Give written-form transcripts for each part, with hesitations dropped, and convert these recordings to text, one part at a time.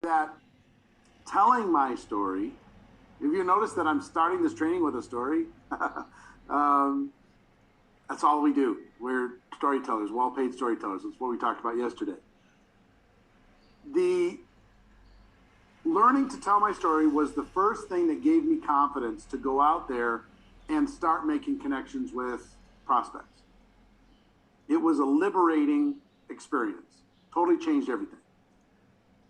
that telling my story, if you notice that I'm starting this training with a story, that's all we do. We're storytellers, well-paid storytellers. That's what we talked about yesterday. The learning to tell my story was the first thing that gave me confidence to go out there and start making connections with prospects. It was a liberating experience. Totally changed everything.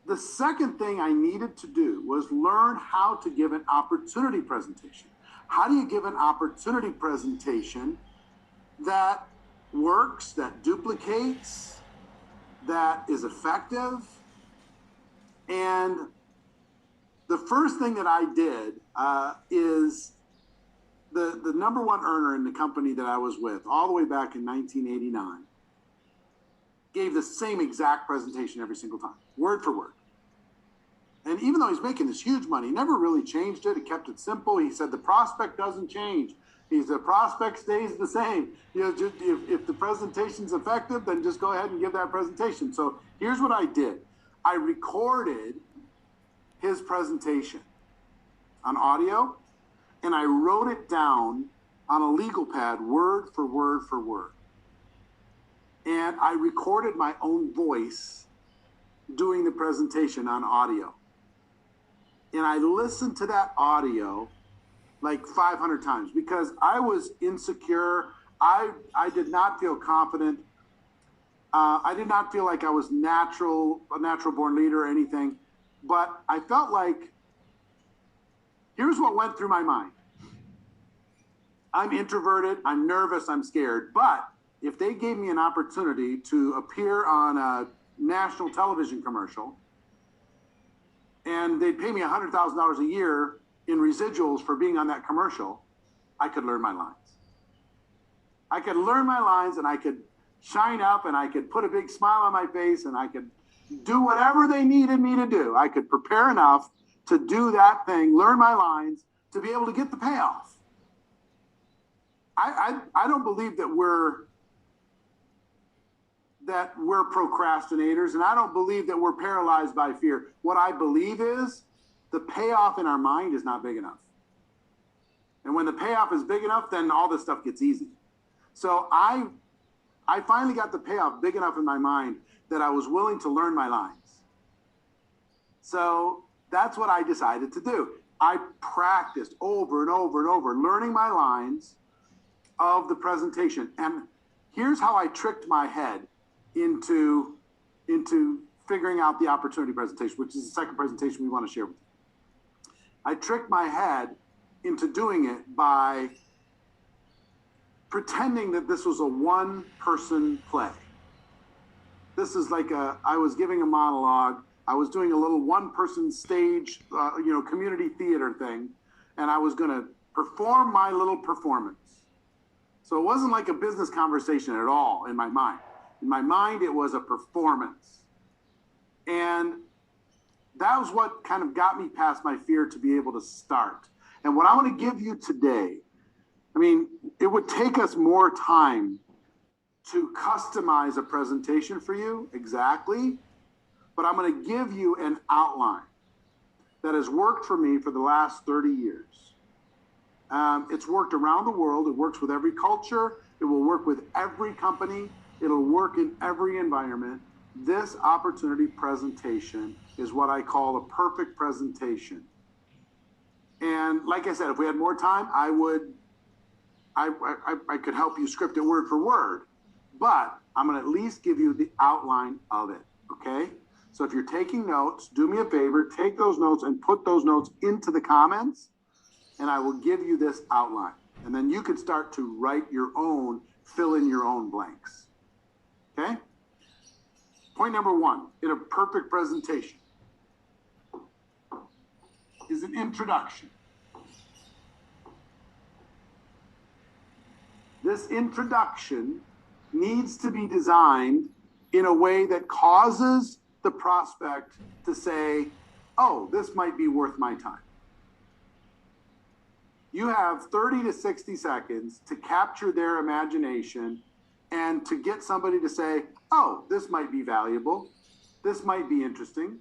The second thing I needed to do was learn how to give an opportunity presentation. How do you give an opportunity presentation that works, that duplicates, that is effective? And the first thing that I did is the number one earner in the company that I was with all the way back in 1989 gave the same exact presentation every single time, word for word. And even though he's making this huge money, he never really changed it. He kept it simple. He said the prospect doesn't change. The prospect stays the same. Just, if the presentation's effective, then just go ahead and give that presentation. So here's what I did. I recorded his presentation on audio, and I wrote it down on a legal pad, word for word for word. And I recorded my own voice doing the presentation on audio. And I listened to that audio like 500 times because I was insecure. I did not feel confident. I did not feel like I was a natural born leader or anything. But I felt like, here's what went through my mind. I'm introverted, I'm nervous, I'm scared. But if they gave me an opportunity to appear on a national television commercial and they'd pay me $100,000 a year in residuals for being on that commercial, I could learn my lines. I could learn my lines and I could shine up and I could put a big smile on my face and I could do whatever they needed me to do. I could prepare enough to do that thing, learn my lines, to be able to get the payoff. I don't believe that we're procrastinators, and I don't believe that we're paralyzed by fear. What I believe is the payoff in our mind is not big enough. And when the payoff is big enough, then all this stuff gets easy. So I finally got the payoff big enough in my mind that I was willing to learn my lines. So that's what I decided to do. I practiced over and over and over, learning my lines of the presentation. And here's how I tricked my head into figuring out the opportunity presentation, which is the second presentation we want to share with you. I tricked my head into doing it by pretending that this was a one-person play. This is like I was giving a monologue. I was doing a little one-person stage, community theater thing, and I was going to perform my little performance. So it wasn't like a business conversation at all in my mind. In my mind, it was a performance. And that was what kind of got me past my fear to be able to start. And what I want to give you today, it would take us more time to customize a presentation for you, exactly. But I'm going to give you an outline that has worked for me for the last 30 years. It's worked around the world. It works with every culture. It will work with every company. It'll work in every environment. This opportunity presentation is what I call a perfect presentation. And like I said, if we had more time, I could help you script it word for word. But I'm going to at least give you the outline of it, okay? So if you're taking notes, do me a favor, take those notes and put those notes into the comments, and I will give you this outline. And then you can start to write your own, fill in your own blanks, okay? Point number one in a perfect presentation is an introduction. This introduction needs to be designed in a way that causes the prospect to say, oh, this might be worth my time. You have 30 to 60 seconds to capture their imagination and to get somebody to say, oh, this might be valuable. This might be interesting.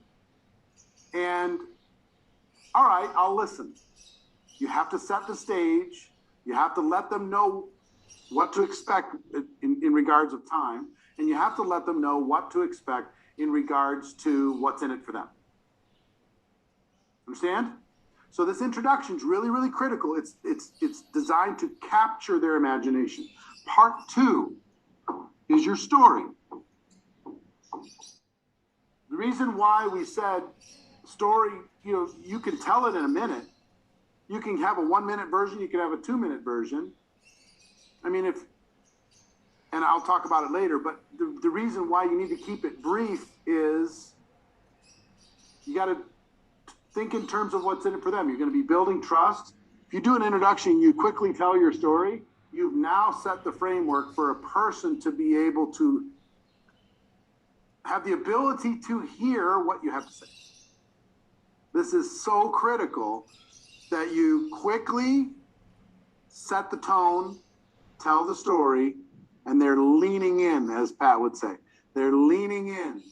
right, I'll listen. You have to set the stage. You have to let them know what to expect in regards of time, and you have to let them know what to expect in regards to what's in it for them. Understand? So this introduction is really, really critical. It's designed to capture their imagination. Part 2 is your story. The reason why we said story, you can tell it in a minute. You can have a 1-minute version. You can have a 2-minute version. I mean, and I'll talk about it later, but the reason why you need to keep it brief is you got to think in terms of what's in it for them. You're going to be building trust. If you do an introduction, you quickly tell your story, you've now set the framework for a person to be able to have the ability to hear what you have to say. This is so critical that you quickly set the tone, tell the story, and they're leaning in, as Pat would say. They're leaning in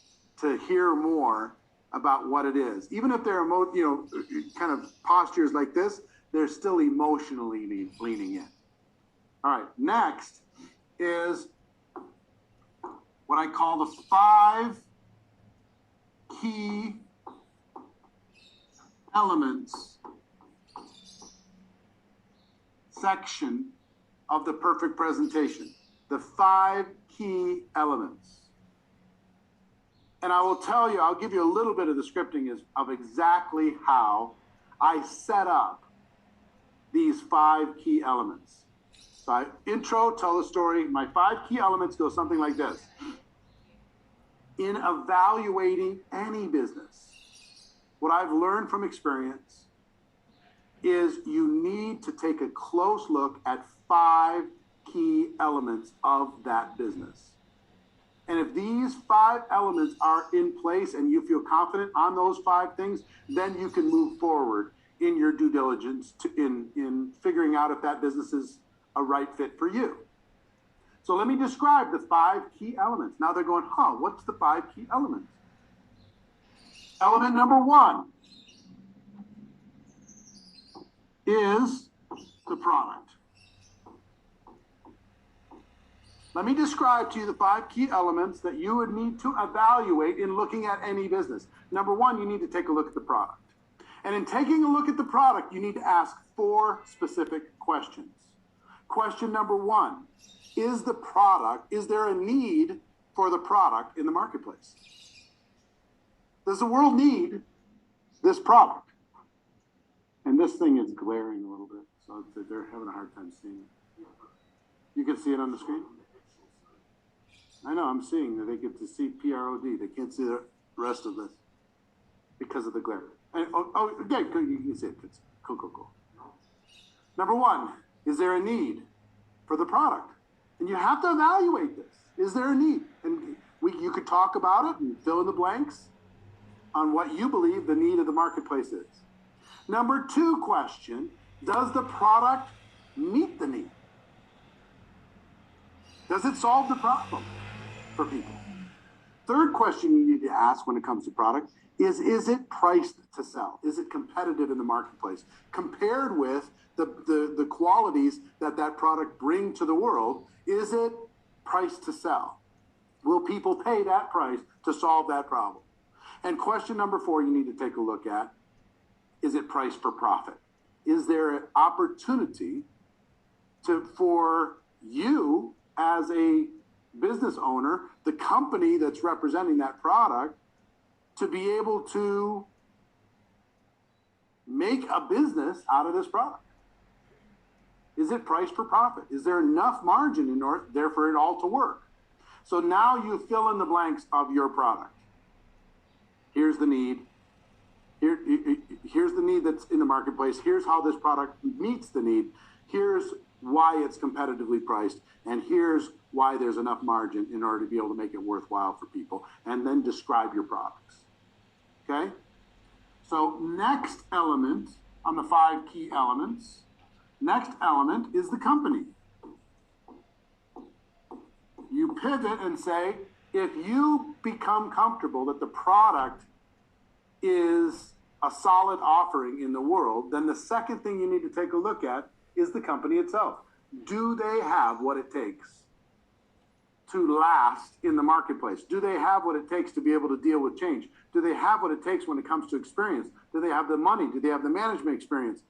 to hear more about what it is. Even if they're kind of postures like this, they're still emotionally leaning in. All right, next is what I call the 5 key elements section of the perfect presentation. The 5 key elements. And I will tell you, I'll give you a little bit of the scripting of exactly how I set up these 5 key elements. So intro, tell the story. My 5 key elements go something like this. In evaluating any business, what I've learned from experience is you need to take a close look at 5 key elements of that business. And if these 5 elements are in place and you feel confident on those 5 things, then you can move forward in your due diligence in figuring out if that business is a right fit for you. So let me describe the 5 key elements. Now they're going, what's the 5 key elements? Element number 1 is the product. Let me describe to you the 5 key elements that you would need to evaluate in looking at any business. Number 1, you need to take a look at the product. And in taking a look at the product, you need to ask 4 specific questions. Question number 1, is there a need for the product in the marketplace? Does the world need this product? And this thing is glaring a little bit, so they're having a hard time seeing it. You can see it on the screen? I know, I'm seeing that they get to see PROD. They can't see the rest of this because of the glare. And, okay, you can see it. Cool. Number 1, is there a need for the product? And you have to evaluate this. Is there a need? And you could talk about it and fill in the blanks on what you believe the need of the marketplace is. Number 2 question, does the product meet the need? Does it solve the problem for people? 3rd question you need to ask when it comes to product is it priced to sell? Is it competitive in the marketplace? Compared with the qualities that product bring to the world, is it priced to sell? Will people pay that price to solve that problem? And question number 4 you need to take a look at, is it priced for profit? Is there an opportunity for you as a business owner, the company that's representing that product, to be able to make a business out of this product? Is it priced for profit? Is there enough margin in there for it all to work? So now you fill in the blanks of your product. Here's the need. Here's the need that's in the marketplace. Here's how this product meets the need. Here's why it's competitively priced. And here's why there's enough margin in order to be able to make it worthwhile for people. And then describe your products. Okay? So next element on the 5 key elements, next element is the company. You pivot and say, if you become comfortable that the product is a solid offering in the world, then the second thing you need to take a look at is the company itself. Do they have what it takes to last in the marketplace? Do they have what it takes to be able to deal with change? Do they have what it takes when it comes to experience? Do they have the money? Do they have the management experience?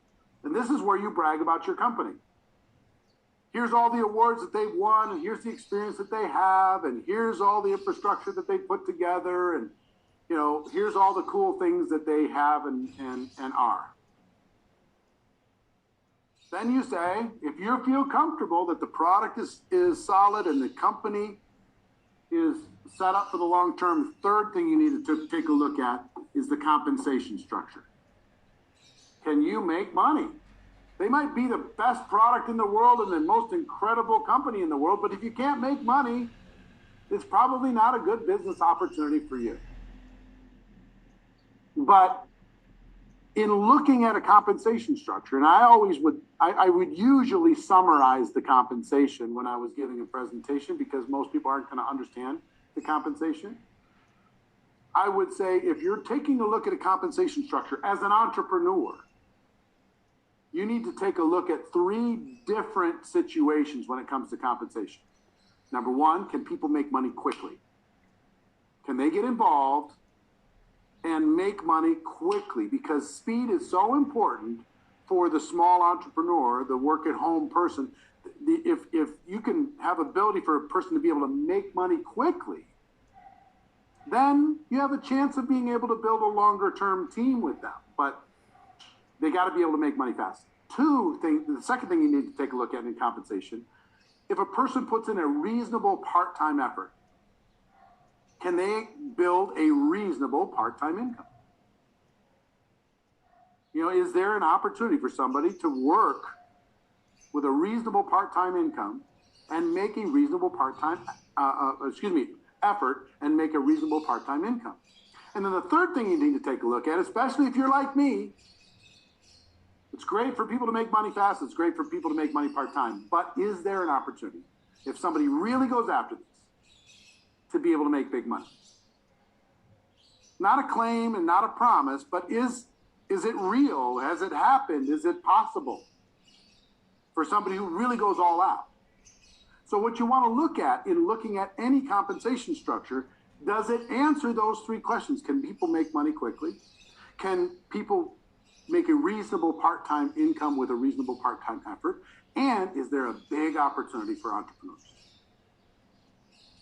And this is where you brag about your company. Here's all the awards that they've won, and here's the experience that they have, and here's all the infrastructure that they put together, and here's all the cool things that they have and are. Then you say, if you feel comfortable that the product is solid and the company is set up for the long term, third thing you need to take a look at is the compensation structure. Can you make money? They might be the best product in the world and the most incredible company in the world, but if you can't make money, it's probably not a good business opportunity for you. But in looking at a compensation structure, and I would usually summarize the compensation when I was giving a presentation because most people aren't going to understand the compensation. I would say if you're taking a look at a compensation structure as an entrepreneur, you need to take a look at 3 different situations when it comes to compensation. Number 1, can people make money quickly? Can they get involved and make money quickly? Because speed is so important for the small entrepreneur, the work-at-home person. If you can have ability for a person to be able to make money quickly, then you have a chance of being able to build a longer-term team with them. But they got to be able to make money fast. The second thing you need to take a look at in compensation, if a person puts in a reasonable part-time effort, can they build a reasonable part-time income? Is there an opportunity for somebody to work with a reasonable part-time income and make a reasonable part-time, effort and make a reasonable part-time income? And then the third thing you need to take a look at, especially if you're like me, it's great for people to make money fast. It's great for people to make money part-time. But is there an opportunity, if somebody really goes after this, to be able to make big money? Not a claim and not a promise, but is it real? Has it happened? Is it possible for somebody who really goes all out? So what you want to look at in looking at any compensation structure, does it answer those 3 questions? Can people make money quickly? Can people make a reasonable part-time income with a reasonable part-time effort? And is there a big opportunity for entrepreneurs?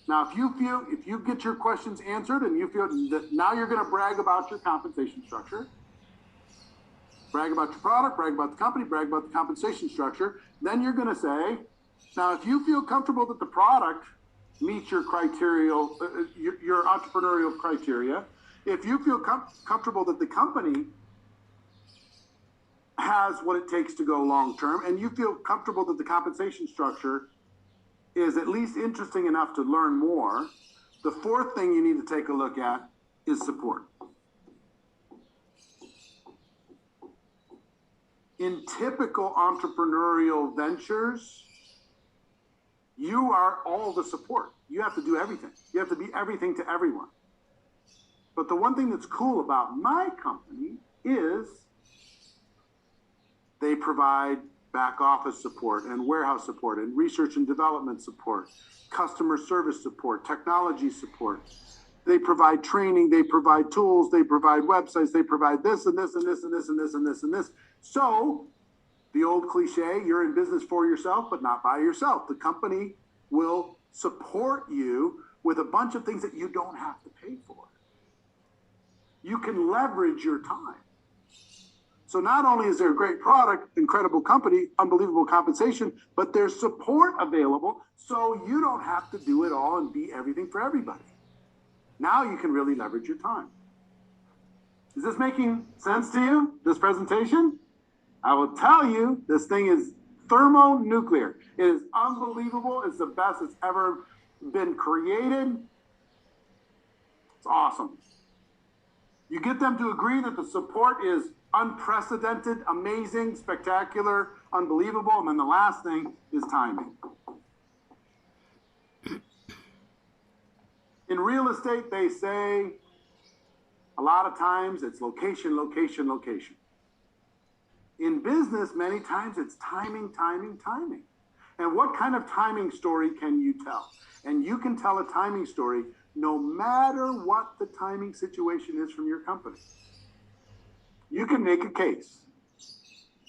Now, if you get your questions answered and you feel that now you're going to brag about your compensation structure, brag about your product, brag about the company, brag about the compensation structure, then you're going to say, now, if you feel comfortable that the product meets your criteria, your entrepreneurial criteria, if you feel comfortable that the company has what it takes to go long term, and you feel comfortable that the compensation structure is at least interesting enough to learn more, the fourth thing you need to take a look at is support. In typical entrepreneurial ventures, you are all the support. You have to do everything. You have to be everything to everyone. But the one thing that's cool about my company is they provide back office support and warehouse support and research and development support, customer service support, technology support. They provide training, they provide tools, they provide websites, they provide this and this and this and this and this and this and this. So the old cliche, you're in business for yourself, but not by yourself. The company will support you with a bunch of things that you don't have to pay for. You can leverage your time. So not only is there a great product, incredible company, unbelievable compensation, but there's support available so you don't have to do it all and be everything for everybody. Now you can really leverage your time. Is this making sense to you, this presentation? I will tell you, this thing is thermonuclear. It is unbelievable. It's the best that's ever been created. It's awesome. You get them to agree that the support is unprecedented, amazing, spectacular, unbelievable. And then the last thing is timing. In real estate, they say A lot of times it's location, location, location. In business, many times it's timing, timing, timing. And what kind of timing story can you tell? And you can tell a timing story no matter what the timing situation is from your company. You can make a case.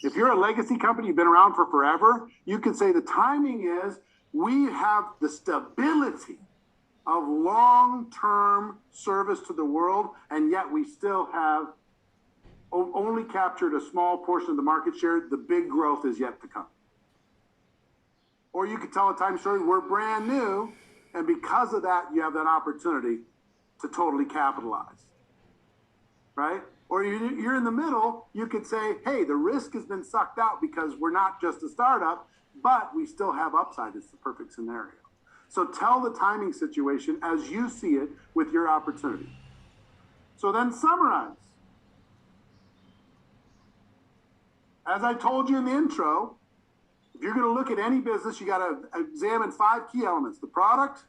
If you're a legacy company, you've been around for forever, you can say the timing is we have the stability of long-term service to the world, and yet we still have only captured a small portion of the market share. The big growth is yet to come. Or you could tell a time story, we're brand new, and because of that, you have that opportunity to totally capitalize, right? Or you're in the middle, you could say, hey, the risk has been sucked out because we're not just a startup, but we still have upside. It's the perfect scenario. So tell the timing situation as you see it with your opportunity. So then summarize. As I told you in the intro, if you're going to look at any business, you got to examine 5 key elements. The product,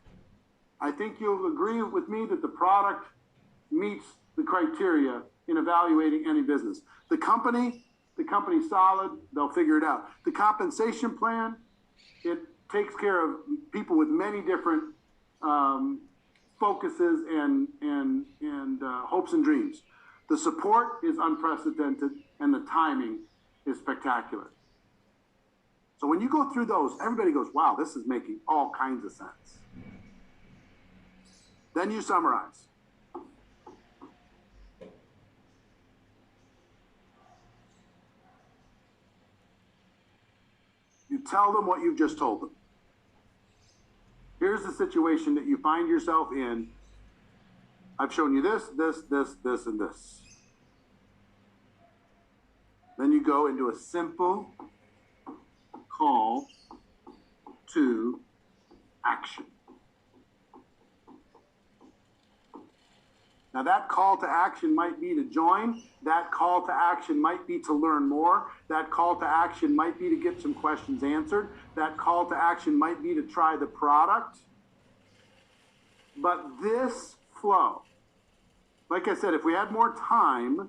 I think you'll agree with me that the product meets the criteria in evaluating any business. The company's solid, they'll figure it out. The compensation plan, it takes care of people with many different focuses and hopes and dreams. The support is unprecedented, and the timing is spectacular. So when you go through those, everybody goes, wow, this is making all kinds of sense. Then you summarize. You tell them what you've just told them. Here's the situation that you find yourself in. I've shown you this, this, this, this, and this. Then you go into a simple call to action. Now that call to action might be to join. That call to action might be to learn more. That call to action might be to get some questions answered. That call to action might be to try the product. But this flow, like I said, if we had more time,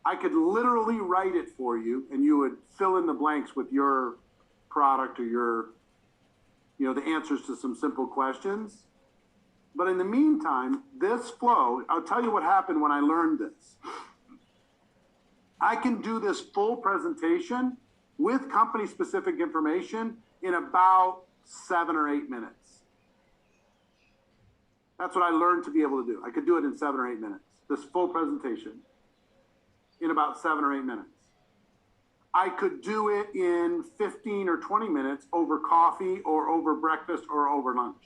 I could literally write it for you and you would fill in the blanks with your product or your, the answers to some simple questions. But in the meantime, this flow, I'll tell you what happened when I learned this. I can do this full presentation with company-specific information in about 7 or 8 minutes. That's what I learned to be able to do. I could do it in 7 or 8 minutes, this full presentation in about 7 or 8 minutes. I could do it in 15 or 20 minutes over coffee or over breakfast or over lunch.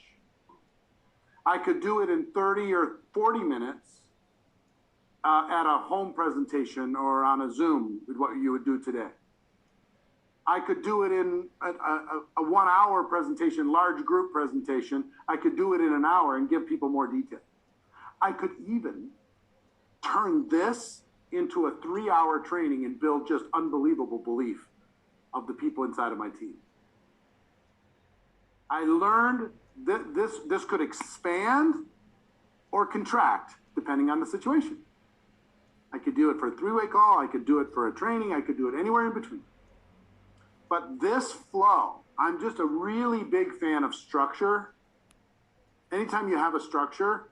I could do it in 30 or 40 minutes at a home presentation or on a Zoom with what you would do today. I could do it in a 1 hour presentation, large group presentation. I could do it in an hour and give people more detail. I could even turn this into a 3-hour training and build just unbelievable belief of the people inside of my team. I learned that this could expand or contract depending on the situation. I could do it for a 3-way call. I could do it for a training. I could do it anywhere in between. But this flow, I'm just a really big fan of structure. Anytime you have a structure,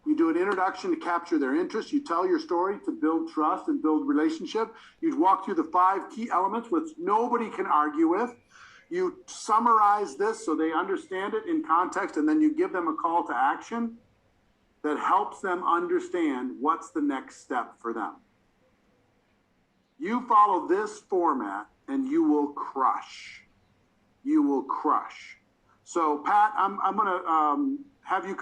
you do an introduction to capture their interest. You tell your story to build trust and build relationship. You walk through the 5 key elements, which nobody can argue with. You summarize this so they understand it in context, and then you give them a call to action that helps them understand what's the next step for them. You follow this format and you will crush. You will crush. So Pat, I'm going to have you come